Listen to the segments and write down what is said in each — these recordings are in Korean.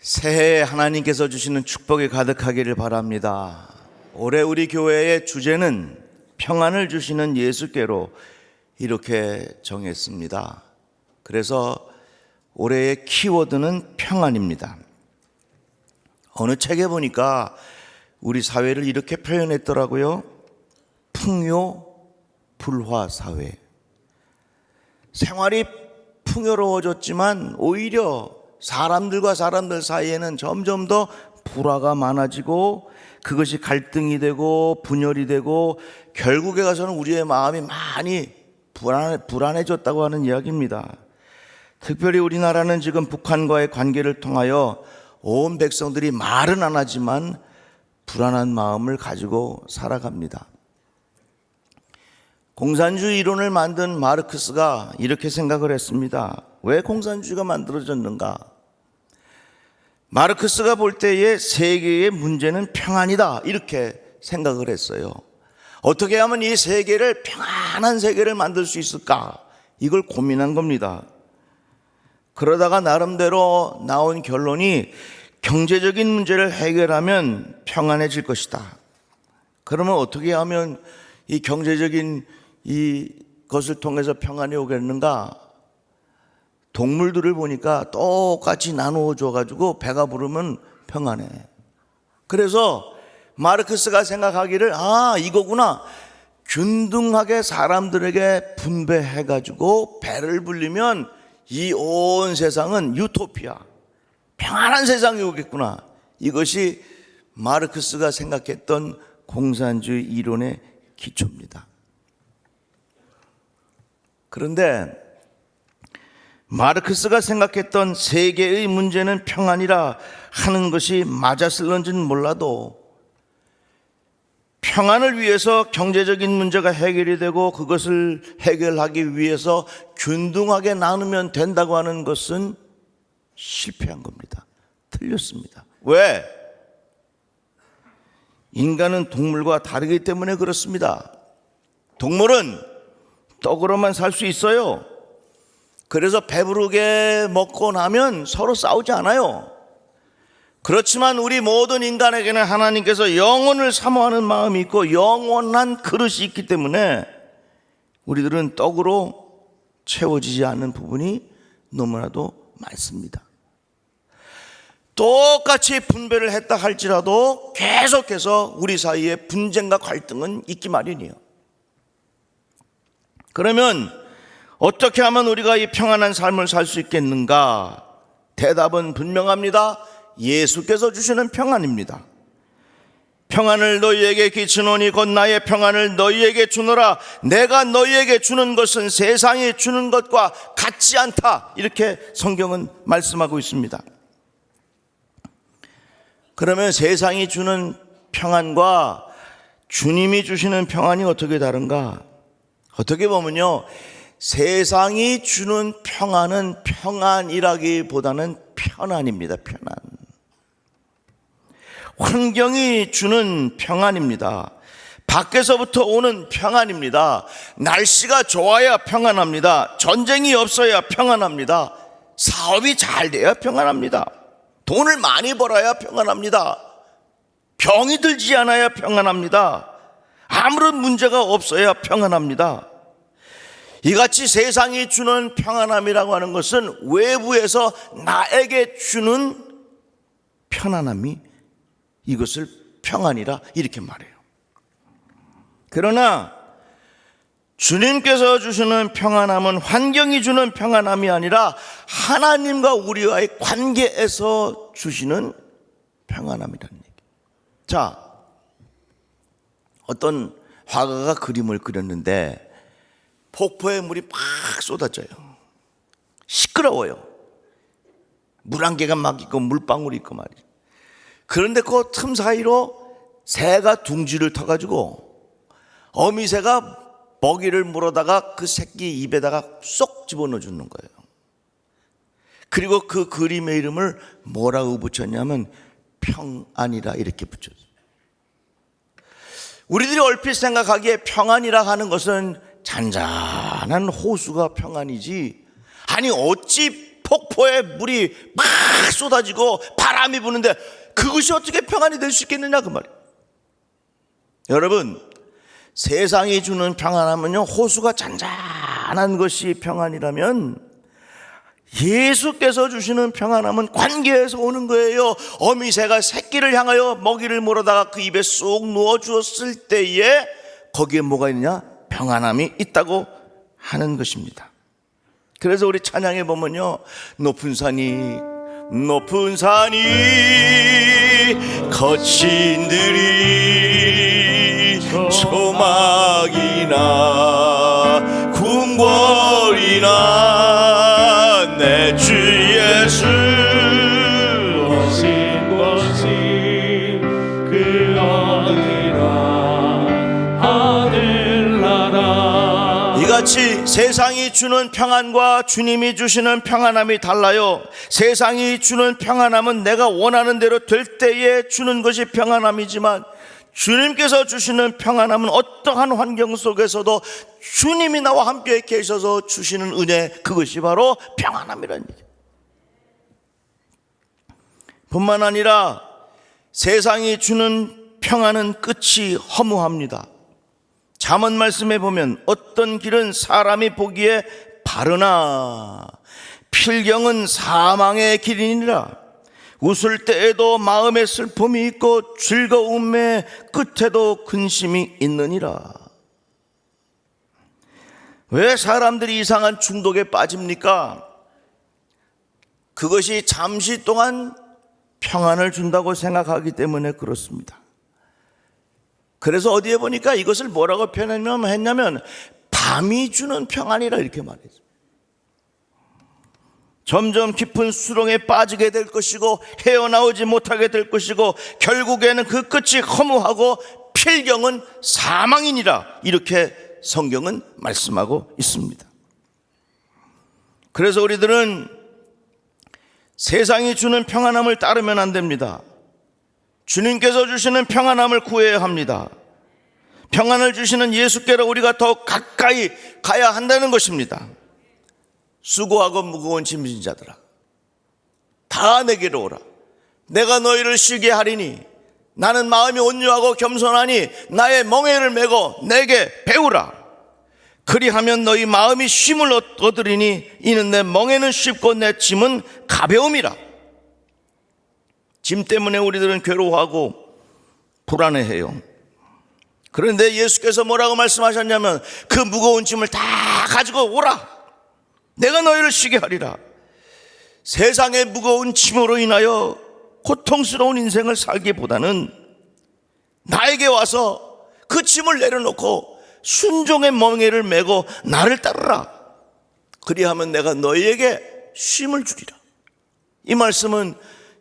새해에 하나님께서 주시는 축복이 가득하기를 바랍니다. 올해 우리 교회의 주제는 평안을 주시는 예수께로 이렇게 정했습니다. 그래서 올해의 키워드는 평안입니다. 어느 책에 보니까 우리 사회를 이렇게 표현했더라고요. 풍요불화 사회. 생활이 풍요로워졌지만 오히려 사람들과 사람들 사이에는 점점 더 불화가 많아지고 그것이 갈등이 되고 분열이 되고 결국에 가서는 우리의 마음이 많이 불안해졌다고 하는 이야기입니다. 특별히 우리나라는 지금 북한과의 관계를 통하여 온 백성들이 말은 안 하지만 불안한 마음을 가지고 살아갑니다. 공산주의 이론을 만든 마르크스가 이렇게 생각을 했습니다. 왜 공산주의가 만들어졌는가? 마르크스가 볼 때의 세계의 문제는 평안이다 이렇게 생각을 했어요. 어떻게 하면 이 세계를 평안한 세계를 만들 수 있을까? 이걸 고민한 겁니다. 그러다가 나름대로 나온 결론이 경제적인 문제를 해결하면 평안해질 것이다. 그러면 어떻게 하면 이 경제적인 이것을 통해서 평안이 오겠는가? 동물들을 보니까 똑같이 나누어 줘가지고 배가 부르면 평안해. 그래서 마르크스가 생각하기를 이거구나. 균등하게 사람들에게 분배해가지고 배를 불리면 이 온 세상은 유토피아, 평안한 세상이 오겠구나. 이것이 마르크스가 생각했던 공산주의 이론의 기초입니다. 그런데 마르크스가 생각했던 세계의 문제는 평안이라 하는 것이 맞았을런지는 몰라도 평안을 위해서 경제적인 문제가 해결이 되고 그것을 해결하기 위해서 균등하게 나누면 된다고 하는 것은 실패한 겁니다. 틀렸습니다. 왜? 인간은 동물과 다르기 때문에 그렇습니다. 동물은 떡으로만 살 수 있어요. 그래서 배부르게 먹고 나면 서로 싸우지 않아요. 그렇지만 우리 모든 인간에게는 하나님께서 영혼을 사모하는 마음이 있고 영원한 그릇이 있기 때문에 우리들은 떡으로 채워지지 않는 부분이 너무나도 많습니다. 똑같이 분배를 했다 할지라도 계속해서 우리 사이에 분쟁과 갈등은 있기 마련이에요. 그러면 어떻게 하면 우리가 이 평안한 삶을 살 수 있겠는가? 대답은 분명합니다. 예수께서 주시는 평안입니다. 평안을 너희에게 끼치노니 곧 나의 평안을 너희에게 주노라. 내가 너희에게 주는 것은 세상이 주는 것과 같지 않다. 이렇게 성경은 말씀하고 있습니다. 그러면 세상이 주는 평안과 주님이 주시는 평안이 어떻게 다른가? 어떻게 보면요, 세상이 주는 평안은 평안이라기보다는 편안입니다. 편안. 환경이 주는 평안입니다. 밖에서부터 오는 평안입니다. 날씨가 좋아야 평안합니다. 전쟁이 없어야 평안합니다. 사업이 잘 돼야 평안합니다. 돈을 많이 벌어야 평안합니다. 병이 들지 않아야 평안합니다. 아무런 문제가 없어야 평안합니다. 이같이 세상이 주는 평안함이라고 하는 것은 외부에서 나에게 주는 편안함이 이것을 평안이라 이렇게 말해요. 그러나 주님께서 주시는 평안함은 환경이 주는 평안함이 아니라 하나님과 우리와의 관계에서 주시는 평안함이라는 얘기예요. 자, 어떤 화가가 그림을 그렸는데 폭포에 물이 팍 쏟아져요. 시끄러워요. 물 한 개가 막 있고 물방울이 있고 말이죠. 그런데 그 틈 사이로 새가 둥지를 터가지고 어미새가 먹이를 물어다가 그 새끼 입에다가 쏙 집어넣어 주는 거예요. 그리고 그 그림의 이름을 뭐라고 붙였냐면 평안이라 이렇게 붙였어요. 우리들이 얼핏 생각하기에 평안이라 하는 것은 잔잔한 호수가 평안이지, 아니 어찌 폭포에 물이 막 쏟아지고 바람이 부는데 그것이 어떻게 평안이 될 수 있겠느냐 그 말이에요. 여러분, 세상이 주는 평안함은요, 호수가 잔잔한 것이 평안이라면 예수께서 주시는 평안함은 관계에서 오는 거예요. 어미새가 새끼를 향하여 먹이를 물어다가 그 입에 쏙 누워 주었을 때에 거기에 뭐가 있느냐? 평안함이 있다고 하는 것입니다. 그래서 우리 찬양에 보면요, 높은 산이 거친 들이 조막이나 궁궐이나 내 주 예수 오신 곳이 그 어디나 하늘나라. 이같이 세상이 주는 평안과 주님이 주시는 평안함이 달라요. 세상이 주는 평안함은 내가 원하는 대로 될 때에 주는 것이 평안함이지만 주님께서 주시는 평안함은 어떠한 환경 속에서도 주님이 나와 함께 계셔서 주시는 은혜, 그것이 바로 평안함이라는 얘기예요. 뿐만 아니라 세상이 주는 평안은 끝이 허무합니다. 잠언 말씀에 보면 어떤 길은 사람이 보기에 바르나 필경은 사망의 길이니라. 웃을 때에도 마음에 슬픔이 있고 즐거움의 끝에도 근심이 있느니라. 왜 사람들이 이상한 중독에 빠집니까? 그것이 잠시 동안 평안을 준다고 생각하기 때문에 그렇습니다. 그래서 어디에 보니까 이것을 뭐라고 표현했냐면 밤이 주는 평안이라 이렇게 말했어요. 점점 깊은 수렁에 빠지게 될 것이고 헤어나오지 못하게 될 것이고 결국에는 그 끝이 허무하고 필경은 사망이니라, 이렇게 성경은 말씀하고 있습니다. 그래서 우리들은 세상이 주는 평안함을 따르면 안 됩니다. 주님께서 주시는 평안함을 구해야 합니다. 평안을 주시는 예수께로 우리가 더 가까이 가야 한다는 것입니다. 수고하고 무거운 짐진 자들아, 다 내게로 오라. 내가 너희를 쉬게 하리니 나는 마음이 온유하고 겸손하니 나의 멍에를 메고 내게 배우라. 그리하면 너희 마음이 쉼을 얻으리니 이는 내 멍에는 쉽고 내 짐은 가벼움이라. 짐 때문에 우리들은 괴로워하고 불안해해요. 그런데 예수께서 뭐라고 말씀하셨냐면 그 무거운 짐을 다 가지고 오라. 내가 너희를 쉬게 하리라. 세상의 무거운 짐으로 인하여 고통스러운 인생을 살기보다는 나에게 와서 그 짐을 내려놓고 순종의 멍에를 메고 나를 따르라. 그리하면 내가 너희에게 쉼을 주리라. 이 말씀은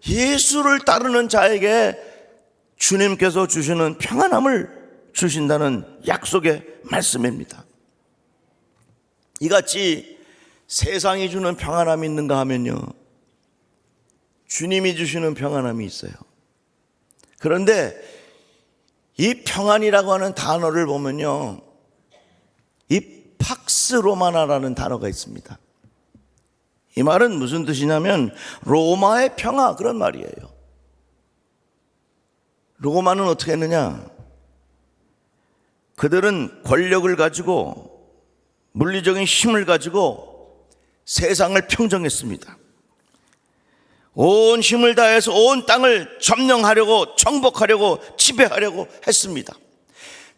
예수를 따르는 자에게 주님께서 주시는 평안함을 주신다는 약속의 말씀입니다. 이같이 세상이 주는 평안함이 있는가 하면요, 주님이 주시는 평안함이 있어요. 그런데 이 평안이라고 하는 단어를 보면요, 이 팍스 로마나라는 단어가 있습니다. 이 말은 무슨 뜻이냐면 로마의 평화, 그런 말이에요. 로마는 어떻게 했느냐? 그들은 권력을 가지고 물리적인 힘을 가지고 세상을 평정했습니다. 온 힘을 다해서 온 땅을 점령하려고, 정복하려고, 지배하려고 했습니다.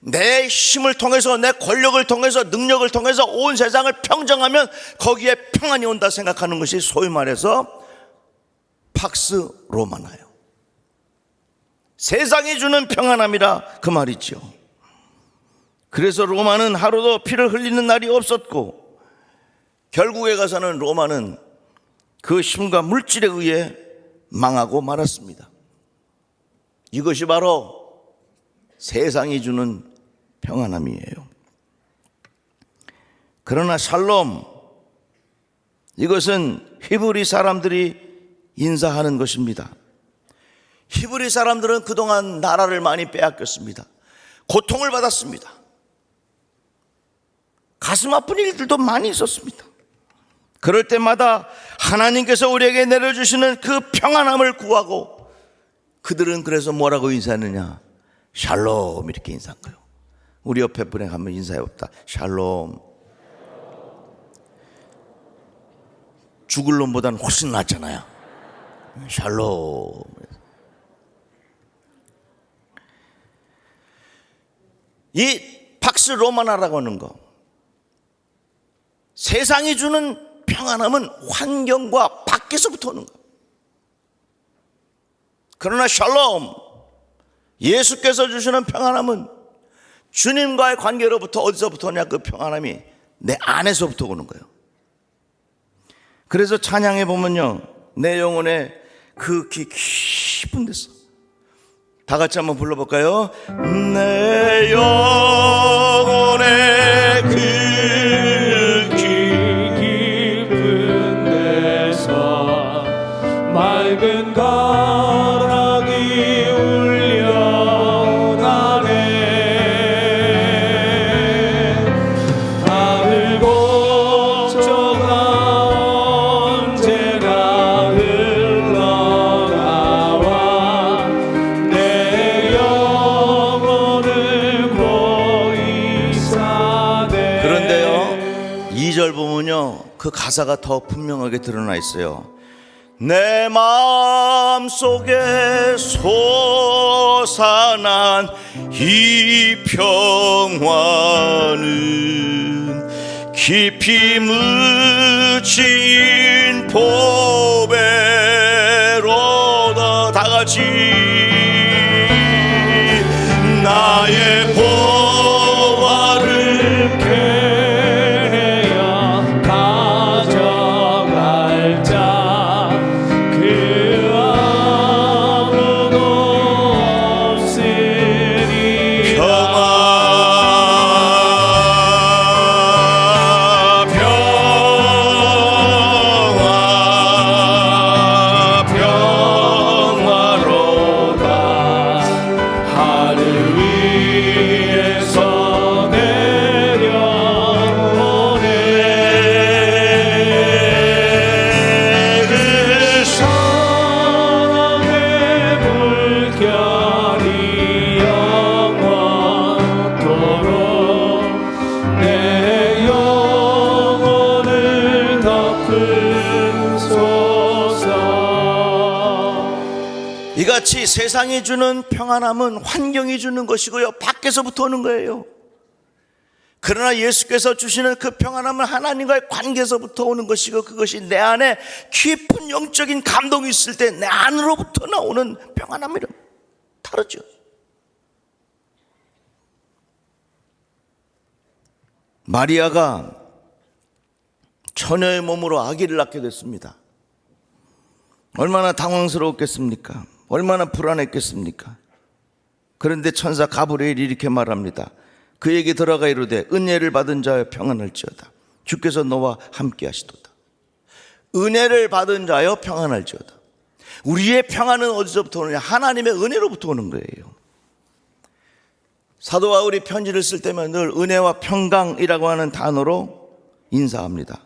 내 힘을 통해서, 내 권력을 통해서, 능력을 통해서 온 세상을 평정하면 거기에 평안이 온다 생각하는 것이 소위 말해서 팍스 로마나예요. 세상이 주는 평안함이라 그 말이죠. 그래서 로마는 하루도 피를 흘리는 날이 없었고 결국에 가서는 로마는 그 힘과 물질에 의해 망하고 말았습니다. 이것이 바로 세상이 주는 평안함이에요. 그러나 샬롬, 이것은 히브리 사람들이 인사하는 것입니다. 히브리 사람들은 그동안 나라를 많이 빼앗겼습니다. 고통을 받았습니다. 가슴 아픈 일들도 많이 있었습니다. 그럴 때마다 하나님께서 우리에게 내려주시는 그 평안함을 구하고 그들은 그래서 뭐라고 인사하느냐? 샬롬 이렇게 인사한 거예요. 우리 옆에 분에 한번 인사해봅시다. 샬롬. 죽을 놈보다는 훨씬 낫잖아요. 샬롬. 이 팍스 로마나라고 하는 거, 세상이 주는 평안함은 환경과 밖에서부터 오는 거. 그러나 샬롬, 예수께서 주시는 평안함은 주님과의 관계로부터 어디서부터 오냐? 그 평안함이 내 안에서부터 오는 거예요. 그래서 찬양해 보면요, 내 영혼의 그 깊은 데서 다 같이 한번 불러볼까요? 내 영혼의 그 깊은 데서 맑은 가락이 울려나네. 하늘 곡조가 언제나 흘러나와 내 영혼을 고이 사네. 그런데요, 2절 보면요, 그 가사가 더 분명하게 드러나 있어요. 내 마음속에 솟아난 이 평화는 깊이 묻힌 보배로다. 다 같이 나의 보화를 해야 가져갈 자 그 아무도 없으리. 평화 평화로다. 하늘 위에서 내려오네. 그 사랑의 물결이 영원토록 내 영혼을 덮으소서. 이같이 세상이 주는 평안함은 환경이 주는 것이고요, 밖에서부터 오는 거예요. 그러나 예수께서 주시는 그 평안함은 하나님과의 관계에서부터 오는 것이고, 그것이 내 안에 깊은 영적인 감동이 있을 때 내 안으로부터 나오는 평안함이란 다르죠. 마리아가 처녀의 몸으로 아기를 낳게 됐습니다. 얼마나 당황스러웠겠습니까? 얼마나 불안했겠습니까? 그런데 천사 가브리엘이 이렇게 말합니다. 그에게 들어가 이르되 은혜를 받은 자여 평안할지어다. 주께서 너와 함께 하시도다. 은혜를 받은 자여 평안할지어다. 우리의 평안은 어디서부터 오느냐? 하나님의 은혜로부터 오는 거예요. 사도 바울이 편지를 쓸 때면 늘 은혜와 평강이라고 하는 단어로 인사합니다.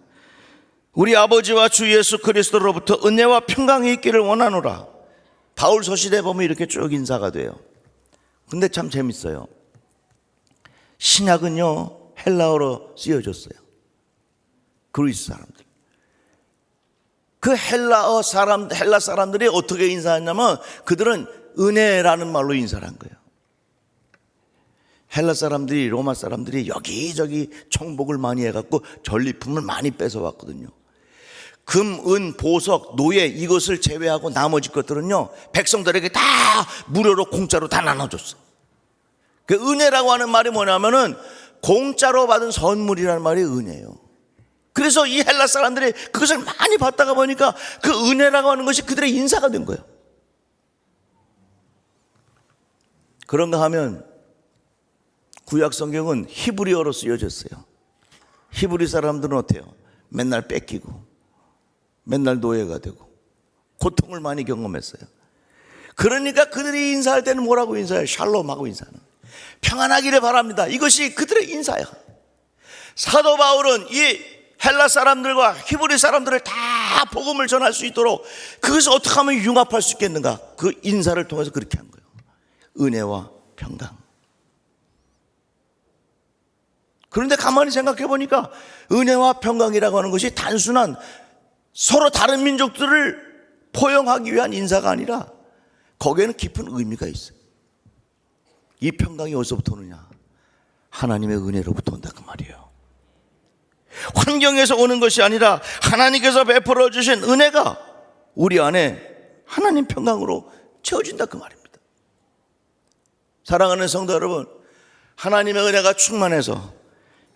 우리 아버지와 주 예수 그리스도로부터 은혜와 평강이 있기를 원하노라. 바울 서신에 보면 이렇게 쭉 인사가 돼요. 근데 참 재밌어요. 신약은요, 헬라어로 쓰여졌어요. 그리스 사람들. 그 헬라 사람들이 어떻게 인사했냐면 그들은 은혜라는 말로 인사를 한 거예요. 헬라 사람들이, 로마 사람들이 여기저기 청복을 많이 해갖고 전리품을 많이 뺏어왔거든요. 금, 은, 보석, 노예 이것을 제외하고 나머지 것들은요, 백성들에게 다 무료로 공짜로 다 나눠줬어. 그 은혜라고 하는 말이 뭐냐면은 공짜로 받은 선물이라는 말이 은혜예요. 그래서 이 헬라 사람들이 그것을 많이 받다가 보니까 그 은혜라고 하는 것이 그들의 인사가 된 거예요. 그런가 하면 구약 성경은 히브리어로 쓰여졌어요. 히브리 사람들은 어때요? 맨날 뺏기고 맨날 노예가 되고 고통을 많이 경험했어요. 그러니까 그들이 인사할 때는 뭐라고 인사해요? 샬롬하고 인사하는, 평안하기를 바랍니다. 이것이 그들의 인사야. 사도 바울은 이 헬라 사람들과 히브리 사람들을 다 복음을 전할 수 있도록 그것을 어떻게 하면 융합할 수 있겠는가? 그 인사를 통해서 그렇게 한 거예요. 은혜와 평강. 그런데 가만히 생각해 보니까 은혜와 평강이라고 하는 것이 단순한 서로 다른 민족들을 포용하기 위한 인사가 아니라 거기에는 깊은 의미가 있어요. 이 평강이 어디서부터 오느냐? 하나님의 은혜로부터 온다 그 말이에요. 환경에서 오는 것이 아니라 하나님께서 베풀어 주신 은혜가 우리 안에 하나님 평강으로 채워진다 그 말입니다. 사랑하는 성도 여러분, 하나님의 은혜가 충만해서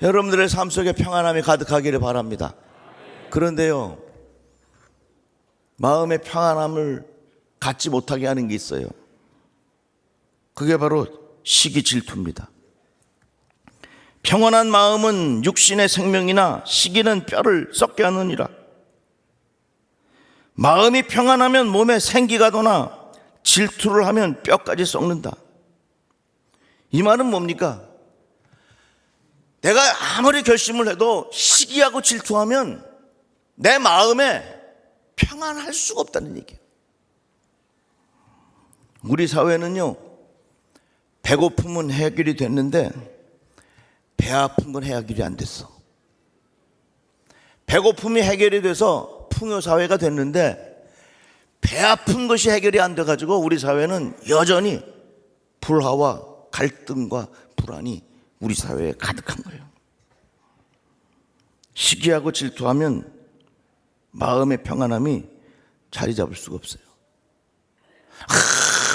여러분들의 삶 속에 평안함이 가득하기를 바랍니다. 그런데요, 마음의 평안함을 갖지 못하게 하는 게 있어요. 그게 바로 시기 질투입니다. 평안한 마음은 육신의 생명이나 시기는 뼈를 썩게 하느니라. 마음이 평안하면 몸에 생기가 도나 질투를 하면 뼈까지 썩는다. 이 말은 뭡니까? 내가 아무리 결심을 해도 시기하고 질투하면 내 마음에 평안할 수가 없다는 얘기예요. 우리 사회는요, 배고픔은 해결이 됐는데 배 아픈 건 해결이 안 됐어. 배고픔이 해결이 돼서 풍요사회가 됐는데 배 아픈 것이 해결이 안 돼가지고 우리 사회는 여전히 불화와 갈등과 불안이 우리 사회에 가득한 거예요. 시기하고 질투하면 마음의 평안함이 자리 잡을 수가 없어요.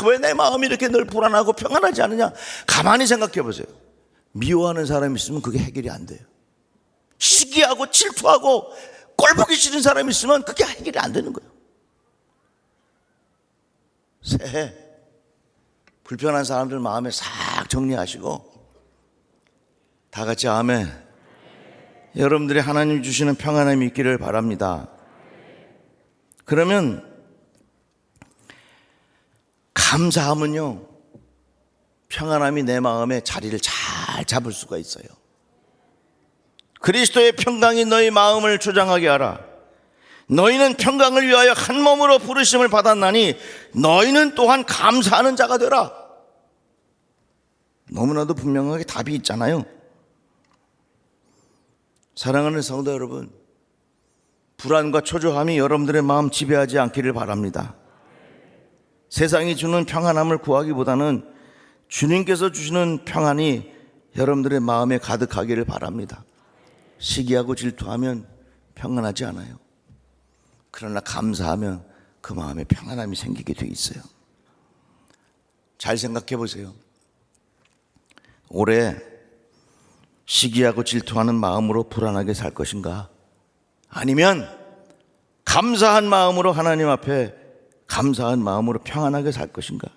왜 내 마음이 이렇게 늘 불안하고 평안하지 않느냐? 가만히 생각해 보세요. 미워하는 사람이 있으면 그게 해결이 안 돼요. 시기하고 질투하고 꼴보기 싫은 사람이 있으면 그게 해결이 안 되는 거예요. 새해 불편한 사람들 마음에 싹 정리하시고 다 같이 아멘. 여러분들이 하나님 주시는 평안함이 있기를 바랍니다. 그러면 감사함은요, 평안함이 내 마음에 자리를 잘 잡을 수가 있어요. 그리스도의 평강이 너희 마음을 조장하게 하라. 너희는 평강을 위하여 한 몸으로 부르심을 받았나니 너희는 또한 감사하는 자가 되라. 너무나도 분명하게 답이 있잖아요. 사랑하는 성도 여러분, 불안과 초조함이 여러분들의 마음 지배하지 않기를 바랍니다. 세상이 주는 평안함을 구하기보다는 주님께서 주시는 평안이 여러분들의 마음에 가득하기를 바랍니다. 시기하고 질투하면 평안하지 않아요. 그러나 감사하면 그 마음에 평안함이 생기게 돼 있어요. 잘 생각해 보세요. 올해 시기하고 질투하는 마음으로 불안하게 살 것인가? 아니면 감사한 마음으로 하나님 앞에 감사한 마음으로 평안하게 살 것인가?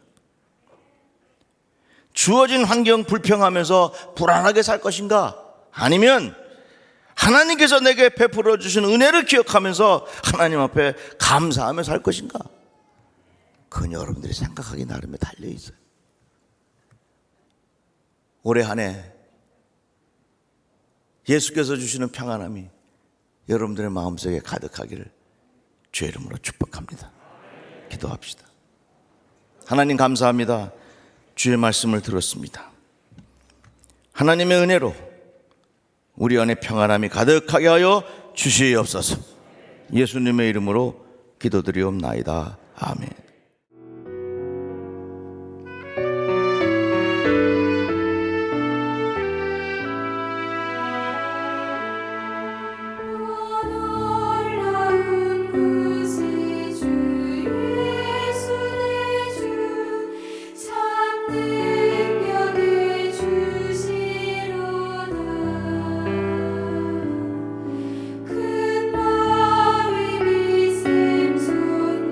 주어진 환경 불평하면서 불안하게 살 것인가? 아니면 하나님께서 내게 베풀어 주신 은혜를 기억하면서 하나님 앞에 감사하며 살 것인가? 그건 여러분들이 생각하기 나름에 달려 있어요. 올해 한 해 예수께서 주시는 평안함이 여러분들의 마음속에 가득하기를 주의 이름으로 축복합니다. 기도합시다. 하나님 감사합니다. 주의 말씀을 들었습니다. 하나님의 은혜로 우리 안에 평안함이 가득하게 하여 주시옵소서. 예수님의 이름으로 기도드리옵나이다. 아멘. 큰 마음이 샘솟는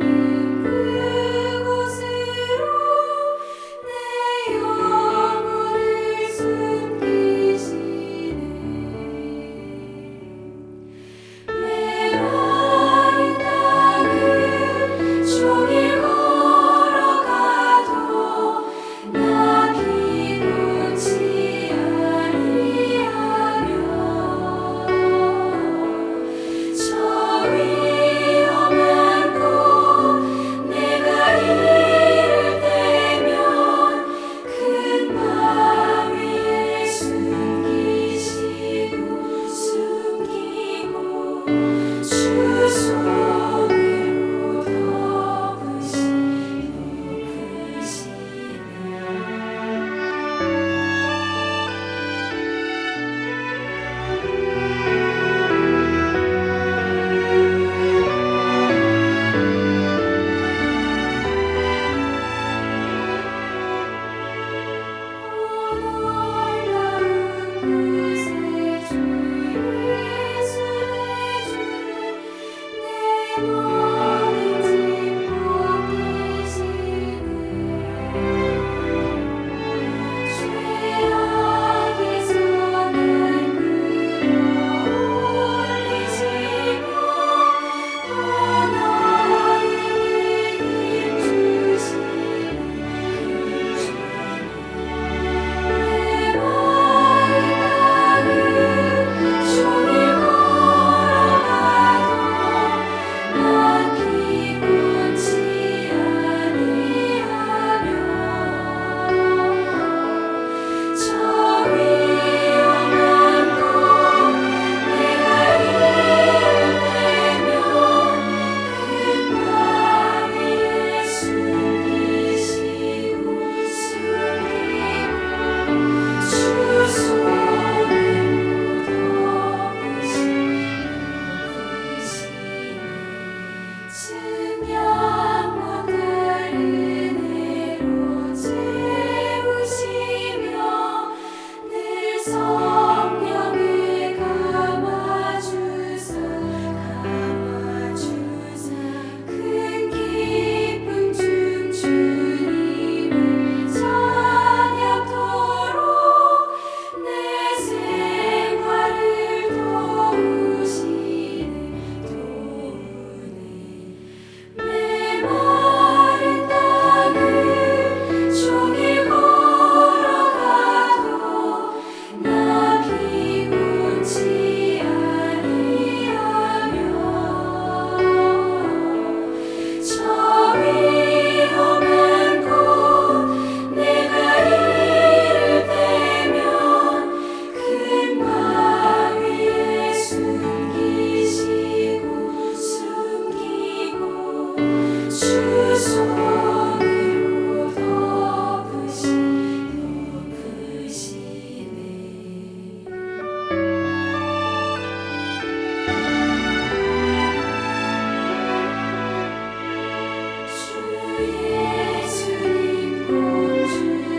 예수님 공중에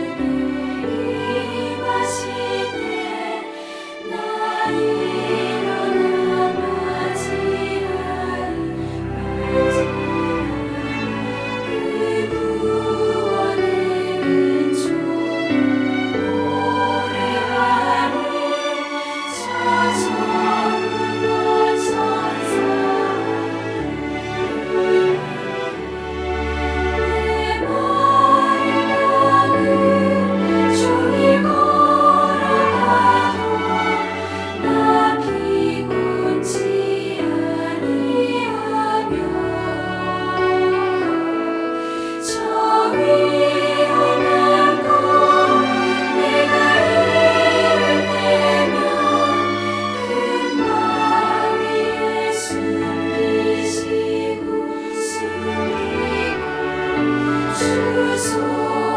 임하실 때 나 일어나 맞이하리 그 구원의 은총을 노래하리 천성 불러 천사 내 말을 나는 종일 걸어가도 나 피곤치 아니하며 저 위험한 곳 내가 이를 때면 큰 바위에 숨기시고 주 손